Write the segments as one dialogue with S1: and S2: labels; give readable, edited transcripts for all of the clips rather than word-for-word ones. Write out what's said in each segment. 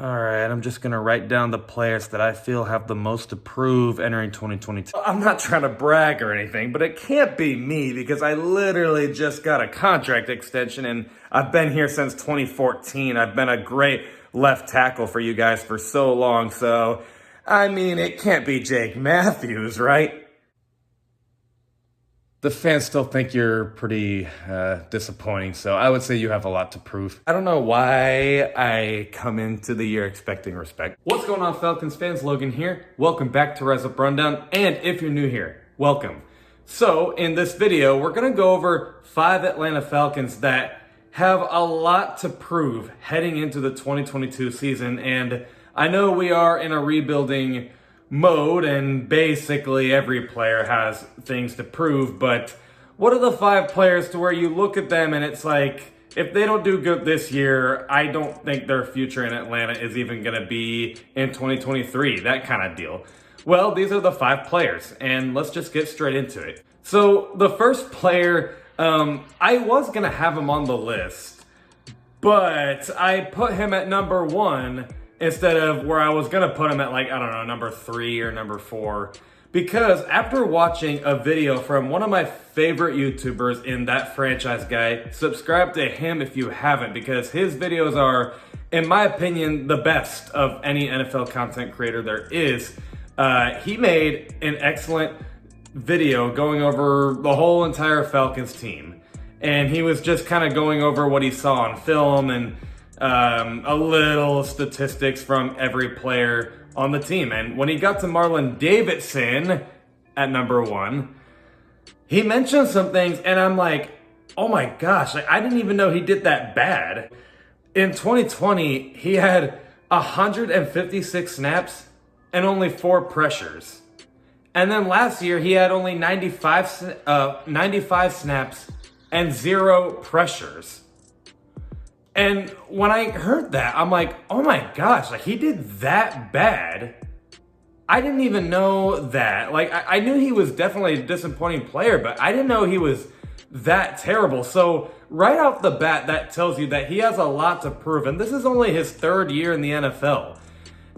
S1: All right, I'm just going to write down the players that I feel have the most to prove entering 2022. I'm not trying to brag or anything, but it can't be me because I literally just got a contract extension and I've been here since 2014. I've been a great left tackle for you guys for so long. So, I mean, it can't be Jake Matthews, right? The fans still think you're pretty disappointing, so I would say you have a lot to prove. I don't know why I come into the year expecting respect. What's going on, Falcons fans? Logan here. Welcome back to Res Up Rundown, and if you're new here, welcome. So, in this video, we're going to go over 5 Atlanta Falcons that have a lot to prove heading into the 2022 season, and I know we are in a rebuilding mode and basically every player has things to prove, but what are the 5 players to where you look at them and it's like, if they don't do good this year, I don't think their future in Atlanta is even going to be in 2023, that kind of deal. Well, these are the 5 players, and let's just get straight into it. So the first player, I was going to have him on the list, but I put him at number 1 instead of where I was going to put him at, like, I don't know, number 3 or number 4. Because after watching a video from one of my favorite YouTubers in That Franchise Guy, subscribe to him if you haven't, because his videos are, in my opinion, the best of any NFL content creator there is. He made an excellent video going over the whole entire Falcons team. And he was just kind of going over what he saw on film and a little statistics from every player on the team. And when he got to Marlin Davidson at number 1, he mentioned some things and I'm like, oh my gosh, like, I didn't even know he did that bad. In 2020, he had 156 snaps and only 4 pressures. And then last year, he had only 95 snaps and 0 pressures. And when I heard that, I'm like, oh my gosh, like, he did that bad. I didn't even know that. Like, I knew he was definitely a disappointing player, but I didn't know he was that terrible. So right off the bat, that tells you that he has a lot to prove. And this is only his 3rd year in the NFL.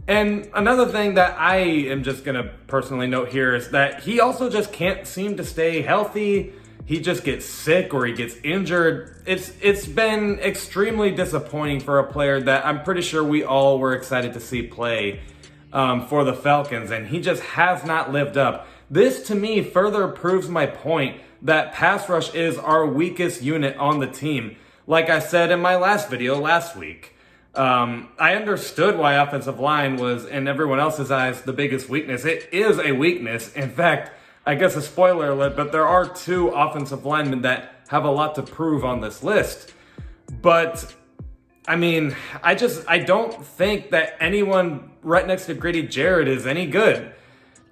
S1: And another thing that I am just going to personally note here is that he also just can't seem to stay healthy. He just gets sick or he gets injured. It's been extremely disappointing for a player that I'm pretty sure we all were excited to see play for the Falcons, and he just has not lived up. This, to me, further proves my point that pass rush is our weakest unit on the team. Like I said in my last video last week, I understood why offensive line was, in everyone else's eyes, the biggest weakness. It is a weakness. In fact, I guess a spoiler alert, but there are 2 offensive linemen that have a lot to prove on this list. But, I mean, I don't think that anyone right next to Grady Jarrett is any good.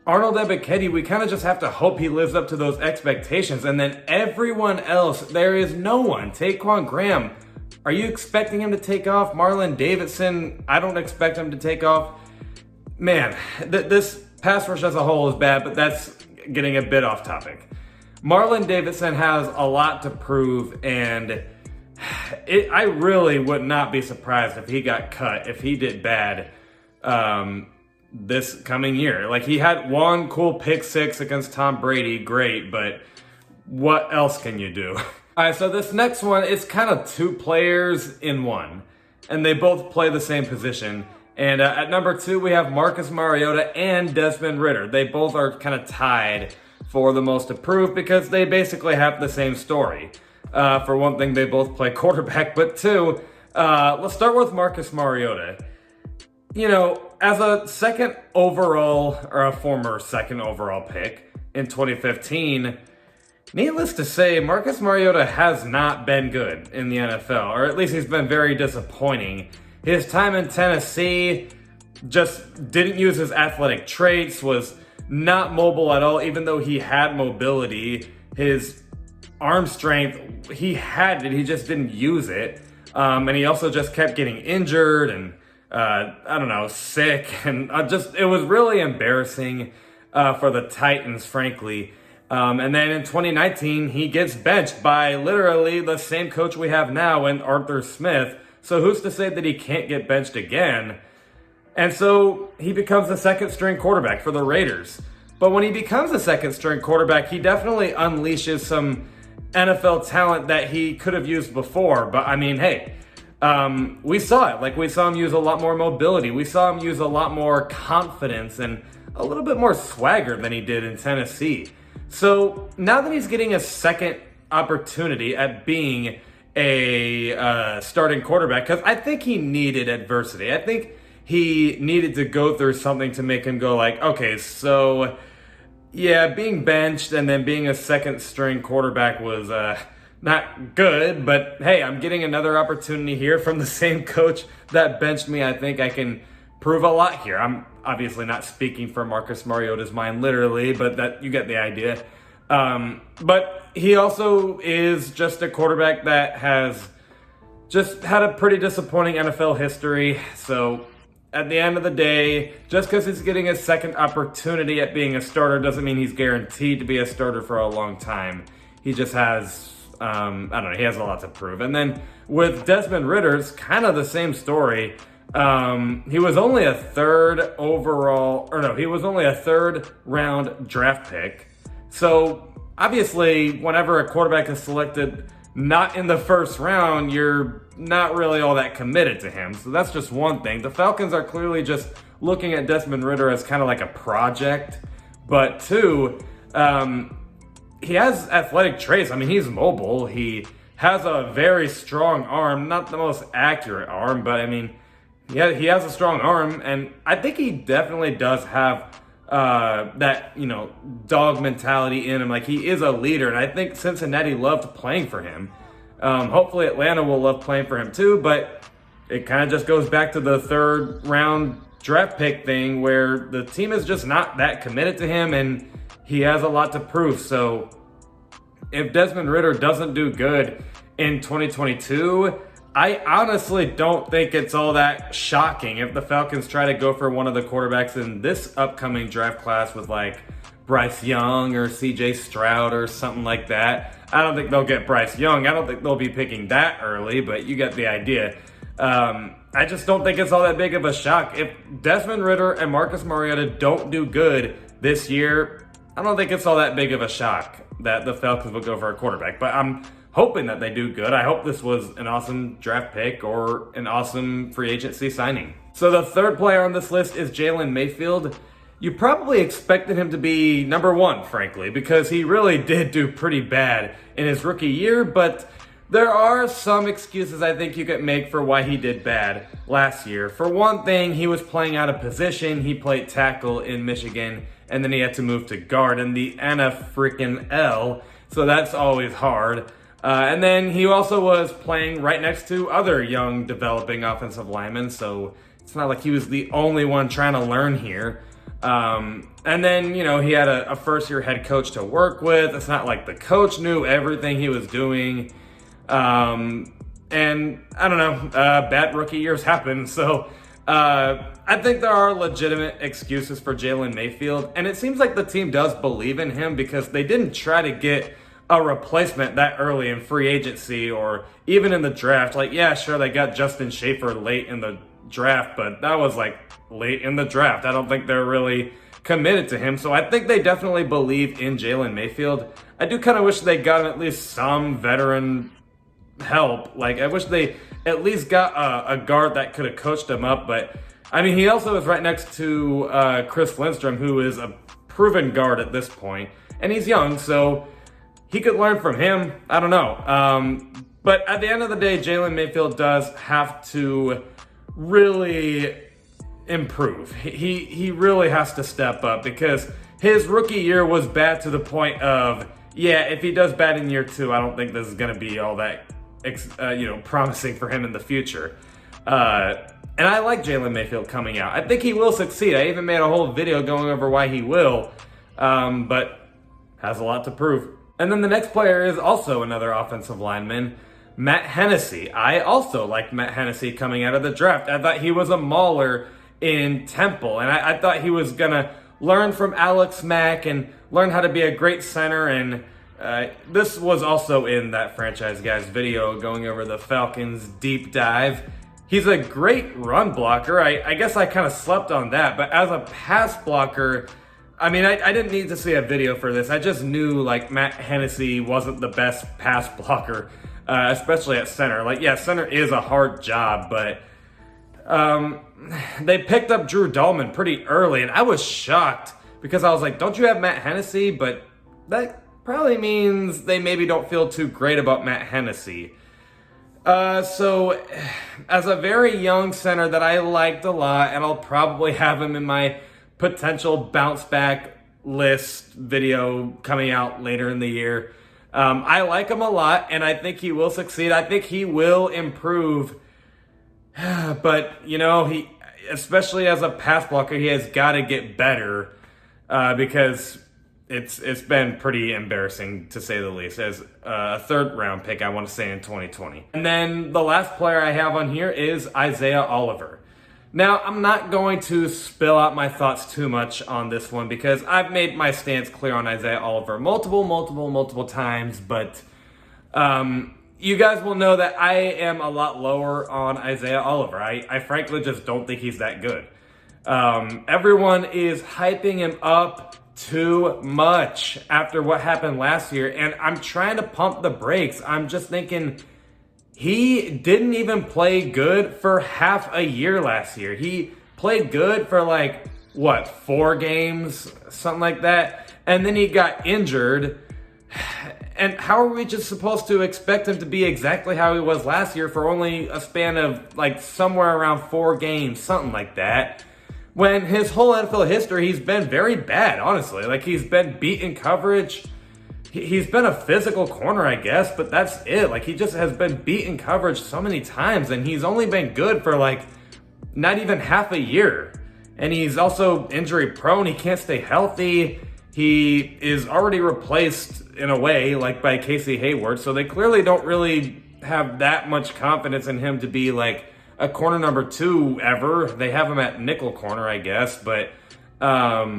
S1: Arnold Ebiketie, we kind of just have to hope he lives up to those expectations. And then everyone else, there is no one. Taquan Graham, are you expecting him to take off? Marlin Davidson, I don't expect him to take off. Man, this pass rush as a whole is bad, but that's getting a bit off topic. Marlin Davidson has a lot to prove, and I really would not be surprised if he got cut, if he did bad this coming year. Like, he had one cool pick 6 against Tom Brady, great, but what else can you do? All right, so this next one is kind of 2 players in one, and they both play the same position. And at number 2, we have Marcus Mariota and Desmond Ridder. They both are kind of tied for the most to prove because they basically have the same story. For one thing, they both play quarterback, but 2, let's start with Marcus Mariota. You know, as a second overall, or a former second overall pick in 2015, needless to say, Marcus Mariota has not been good in the NFL, or at least he's been very disappointing. His time in Tennessee just didn't use his athletic traits, was not mobile at all, even though he had mobility. His arm strength, he had it, he just didn't use it. And he also just kept getting injured and, I don't know, sick. And it was really embarrassing for the Titans, frankly. And then in 2019, he gets benched by literally the same coach we have now in Arthur Smith. So who's to say that he can't get benched again? And so he becomes a second string quarterback for the Raiders. But when he becomes a second string quarterback, he definitely unleashes some NFL talent that he could have used before. But I mean, hey, we saw it. Like, we saw him use a lot more mobility. We saw him use a lot more confidence and a little bit more swagger than he did in Tennessee. So now that he's getting a second opportunity at being a starting quarterback, because I think he needed adversity. I think he needed to go through something to make him go like, okay, so yeah, being benched and then being a second string quarterback was not good, but hey, I'm getting another opportunity here from the same coach that benched me. I think I can prove a lot here. I'm obviously not speaking for Marcus Mariota's mind literally, but that you get the idea. But he also is just a quarterback that has just had a pretty disappointing NFL history. So at the end of the day, just because he's getting a second opportunity at being a starter doesn't mean he's guaranteed to be a starter for a long time. He just has, I don't know, he has a lot to prove. And then with Desmond Ridder, it's kind of the same story. He was only a third round draft pick. So obviously, whenever a quarterback is selected not in the first round, you're not really all that committed to him. So that's just one thing. The Falcons are clearly just looking at Desmond Ridder as kind of like a project. But two, he has athletic traits. I mean, he's mobile. He has a very strong arm, not the most accurate arm, but I mean, he has a strong arm, and I think he definitely does have that, dog mentality in him. Like, he is a leader, and I think Cincinnati loved playing for him. Hopefully Atlanta will love playing for him too, but it kind of just goes back to the third round draft pick thing where the team is just not that committed to him, and he has a lot to prove. So if Desmond Ridder doesn't do good in 2022, I honestly don't think it's all that shocking if the Falcons try to go for one of the quarterbacks in this upcoming draft class with like Bryce Young or CJ Stroud or something like that. I don't think they'll get Bryce Young. I don't think they'll be picking that early, but you get the idea. I just don't think it's all that big of a shock. If Desmond Ridder and Marcus Mariota don't do good this year, I don't think it's all that big of a shock that the Falcons will go for a quarterback. But I'm hoping that they do good. I hope this was an awesome draft pick or an awesome free agency signing. So the third player on this list is Jalen Mayfield. You probably expected him to be number one, frankly, because he really did do pretty bad in his rookie year, but there are some excuses I think you could make for why he did bad last year. For one thing, he was playing out of position. He played tackle in Michigan, and then he had to move to guard in the NFL, so that's always hard. And then he also was playing right next to other young developing offensive linemen, so it's not like he was the only one trying to learn here. And then, he had a first-year head coach to work with. It's not like the coach knew everything he was doing. And I don't know, bad rookie years happen. So I think there are legitimate excuses for Jalen Mayfield. And it seems like the team does believe in him because they didn't try to get a replacement that early in free agency or even in the draft. Like, yeah, sure, they got Justin Schaefer late in the draft, but that was like late in the draft. I don't think they're really committed to him. So I think they definitely believe in Jalen Mayfield. I do kind of wish they got at least some veteran help. Like, I wish they at least got a guard that could have coached him up. But I mean, he also is right next to Chris Lindstrom, who is a proven guard at this point, and he's young, so he could learn from him. I don't know. But at the end of the day, Jalen Mayfield does have to really improve. He really has to step up because his rookie year was bad to the point of, yeah, if he does bad in year two, I don't think this is going to be all that promising for him in the future. And I like Jalen Mayfield coming out. I think he will succeed. I even made a whole video going over why he will, but has a lot to prove. And then the next player is also another offensive lineman, Matt Hennessey. I also liked Matt Hennessey coming out of the draft. I thought he was a mauler in Temple, and I thought he was going to learn from Alex Mack and learn how to be a great center. And this was also in that Franchise Guys video going over the Falcons deep dive. He's a great run blocker. I guess I kind of slept on that, but as a pass blocker, I mean, I didn't need to see a video for this. I just knew like Matt Hennessey wasn't the best pass blocker, especially at center. Like, yeah, center is a hard job, but they picked up Drew Dahlman pretty early, and I was shocked because I was like, don't you have Matt Hennessey? But that probably means they maybe don't feel too great about Matt Hennessey. So as a very young center that I liked a lot, and I'll probably have him in my potential bounce back list video coming out later in the year. I like him a lot, and I think he will succeed. I think he will improve. But, you know, he, especially as a pass blocker, he has got to get better because it's been pretty embarrassing, to say the least, as a third-round pick, I want to say, in 2020. And then the last player I have on here is Isaiah Oliver. Now, I'm not going to spill out my thoughts too much on this one because I've made my stance clear on Isaiah Oliver multiple times, but you guys will know that I am a lot lower on Isaiah Oliver. I frankly just don't think he's that good. Everyone is hyping him up too much after what happened last year, and I'm trying to pump the brakes. I'm just thinking he didn't even play good for half a year last year. He played good for like, what, 4 games, something like that, and then he got injured. And how are we just supposed to expect him to be exactly how he was last year for only a span of like somewhere around 4 games, something like that, when his whole NFL history, he's been very bad, honestly. Like, he's been beat in coverage. He's been a physical corner, I guess, but that's it. Like, he just has been beat in coverage so many times, and he's only been good for like not even half a year. And he's also injury prone. He can't stay healthy. He is already replaced in a way, like by Casey Hayward. So they clearly don't really have that much confidence in him to be like a corner number 2 ever. They have him at nickel corner, I guess. But I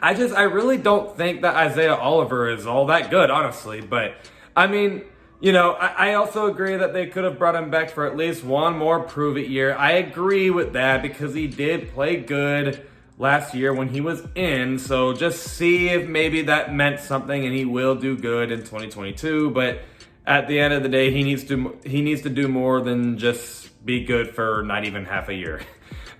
S1: really don't think that Isaiah Oliver is all that good, honestly. But I mean, you know, I also agree that they could have brought him back for at least one more prove-it year. I agree with that because he did play good last year when he was in. So just see if maybe that meant something, and he will do good in 2022. But at the end of the day, he needs to do more than just be good for not even half a year.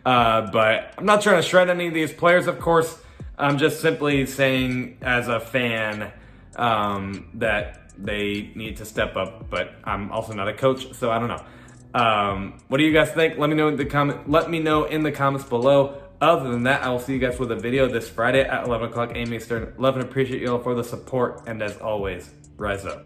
S1: But I'm not trying to shred any of these players, of course. I'm just simply saying as a fan that they need to step up, but I'm also not a coach, so I don't know. What do you guys think? Let me know in the comments below. Other than that, I will see you guys with a video this Friday at 11 o'clock a.m. Eastern. Love and appreciate you all for the support, and as always, rise up.